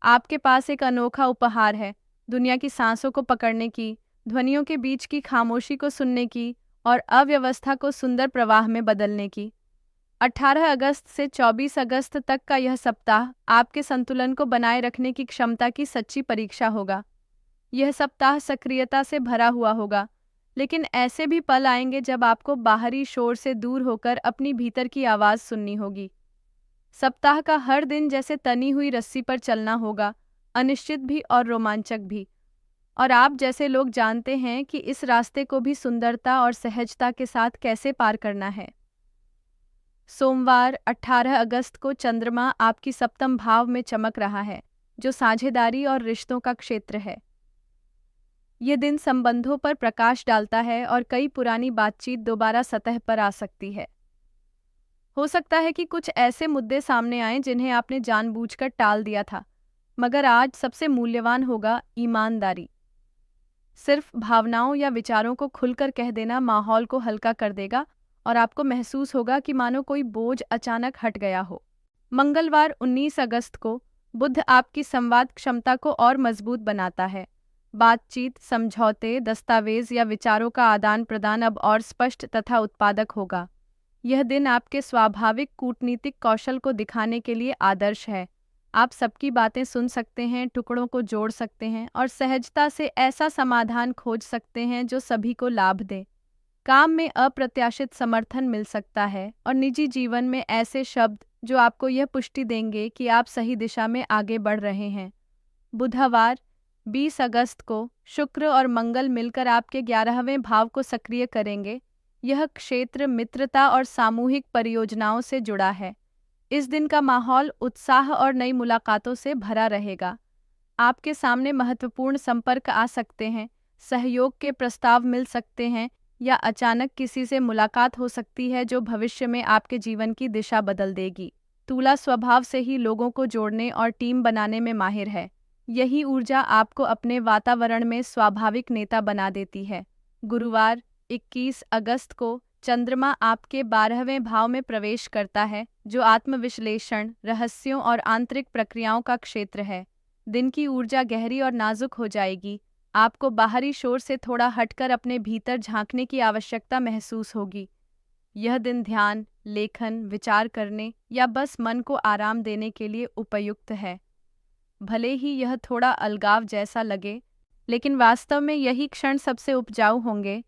आपके पास एक अनोखा उपहार है, दुनिया की सांसों को पकड़ने की, ध्वनियों के बीच की खामोशी को सुनने की और अव्यवस्था को सुंदर प्रवाह में बदलने की। 18 अगस्त से 24 अगस्त तक का यह सप्ताह आपके संतुलन को बनाए रखने की क्षमता की सच्ची परीक्षा होगा। यह सप्ताह सक्रियता से भरा हुआ होगा, लेकिन ऐसे भी पल आएंगे जब आपको बाहरी शोर से दूर होकर अपनी भीतर की आवाज़ सुननी होगी। सप्ताह का हर दिन जैसे तनी हुई रस्सी पर चलना होगा, अनिश्चित भी और रोमांचक भी। और आप जैसे लोग जानते हैं कि इस रास्ते को भी सुंदरता और सहजता के साथ कैसे पार करना है। सोमवार 18 अगस्त को चंद्रमा आपकी सप्तम भाव में चमक रहा है, जो साझेदारी और रिश्तों का क्षेत्र है। ये दिन संबंधों पर प्रकाश डालता है और कई पुरानी बातचीत दोबारा सतह पर आ सकती है। हो सकता है कि कुछ ऐसे मुद्दे सामने आएं जिन्हें आपने जानबूझकर टाल दिया था, मगर आज सबसे मूल्यवान होगा ईमानदारी। सिर्फ भावनाओं या विचारों को खुलकर कह देना माहौल को हल्का कर देगा और आपको महसूस होगा कि मानो कोई बोझ अचानक हट गया हो। मंगलवार 19 अगस्त को बुध आपकी संवाद क्षमता को और मजबूत बनाता है। बातचीत, समझौते, दस्तावेज या विचारों का आदान प्रदान अब और स्पष्ट तथा उत्पादक होगा। यह दिन आपके स्वाभाविक कूटनीतिक कौशल को दिखाने के लिए आदर्श है। आप सबकी बातें सुन सकते हैं, टुकड़ों को जोड़ सकते हैं और सहजता से ऐसा समाधान खोज सकते हैं जो सभी को लाभ दे। काम में अप्रत्याशित समर्थन मिल सकता है और निजी जीवन में ऐसे शब्द जो आपको यह पुष्टि देंगे कि आप सही दिशा में आगे बढ़ रहे हैं। बुधवार 20 अगस्त को शुक्र और मंगल मिलकर आपके 11वें भाव को सक्रिय करेंगे। यह क्षेत्र मित्रता और सामूहिक परियोजनाओं से जुड़ा है। इस दिन का माहौल उत्साह और नई मुलाकातों से भरा रहेगा। आपके सामने महत्वपूर्ण संपर्क आ सकते हैं, सहयोग के प्रस्ताव मिल सकते हैं या अचानक किसी से मुलाकात हो सकती है जो भविष्य में आपके जीवन की दिशा बदल देगी। तुला स्वभाव से ही लोगों को जोड़ने और टीम बनाने में माहिर है। यही ऊर्जा आपको अपने वातावरण में स्वाभाविक नेता बना देती है। गुरुवार 21 अगस्त को चंद्रमा आपके 12वें भाव में प्रवेश करता है, जो आत्मविश्लेषण, रहस्यों और आंतरिक प्रक्रियाओं का क्षेत्र है। दिन की ऊर्जा गहरी और नाजुक हो जाएगी। आपको बाहरी शोर से थोड़ा हटकर अपने भीतर झांकने की आवश्यकता महसूस होगी। यह दिन ध्यान, लेखन, विचार करने या बस मन को आराम देने के लिए उपयुक्त है। भले ही यह थोड़ा अलगाव जैसा लगे, लेकिन वास्तव में यही क्षण सबसे उपजाऊ होंगे।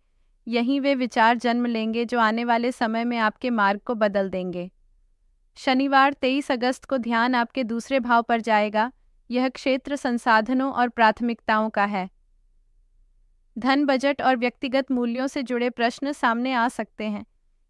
यहीं वे विचार जन्म लेंगे जो आने वाले समय में आपके मार्ग को बदल देंगे। शनिवार 23 अगस्त को ध्यान आपके दूसरे भाव पर जाएगा। यह क्षेत्र संसाधनों और प्राथमिकताओं का है। धन, बजट और व्यक्तिगत मूल्यों से जुड़े प्रश्न सामने आ सकते हैं।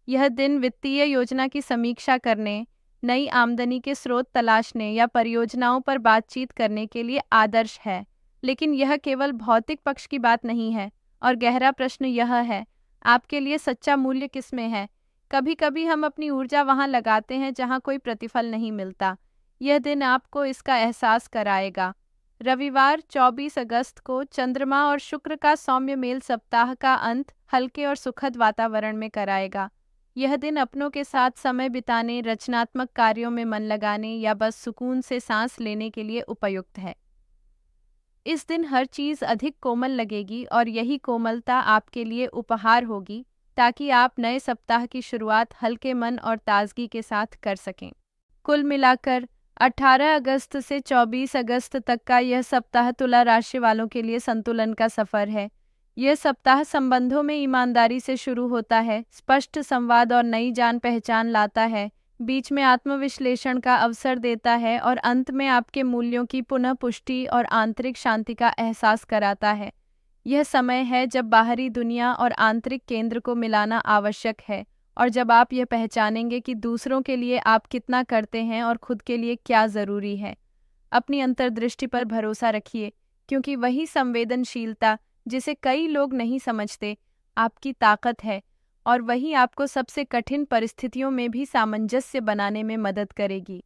यह दिन वित्तीय योजना की समीक्षा करने, नई आमदनी के स्रोत तलाशने या परियोजनाओं पर बातचीत करने के लिए आदर्श है। लेकिन यह केवल भौतिक पक्ष की बात नहीं है और गहरा प्रश्न यह है, आपके लिए सच्चा मूल्य किसमें है? कभी कभी हम अपनी ऊर्जा वहां लगाते हैं जहां कोई प्रतिफल नहीं मिलता। यह दिन आपको इसका एहसास कराएगा। रविवार 24 अगस्त को चंद्रमा और शुक्र का सौम्य मेल सप्ताह का अंत हल्के और सुखद वातावरण में कराएगा। यह दिन अपनों के साथ समय बिताने, रचनात्मक कार्यों में मन लगाने या बस सुकून से सांस लेने के लिए उपयुक्त है। इस दिन हर चीज़ अधिक कोमल लगेगी और यही कोमलता आपके लिए उपहार होगी, ताकि आप नए सप्ताह की शुरुआत हल्के मन और ताजगी के साथ कर सकें। कुल मिलाकर 18 अगस्त से 24 अगस्त तक का यह सप्ताह तुला राशि वालों के लिए संतुलन का सफर है। यह सप्ताह संबंधों में ईमानदारी से शुरू होता है, स्पष्ट संवाद और नई जान पहचान लाता है, बीच में आत्मविश्लेषण का अवसर देता है और अंत में आपके मूल्यों की पुनः पुष्टि और आंतरिक शांति का एहसास कराता है। यह समय है जब बाहरी दुनिया और आंतरिक केंद्र को मिलाना आवश्यक है और जब आप यह पहचानेंगे कि दूसरों के लिए आप कितना करते हैं और खुद के लिए क्या ज़रूरी है। अपनी अंतर्दृष्टि पर भरोसा रखिए, क्योंकि वही संवेदनशीलता जिसे कई लोग नहीं समझते, आपकी ताकत है और वही आपको सबसे कठिन परिस्थितियों में भी सामंजस्य बनाने में मदद करेगी।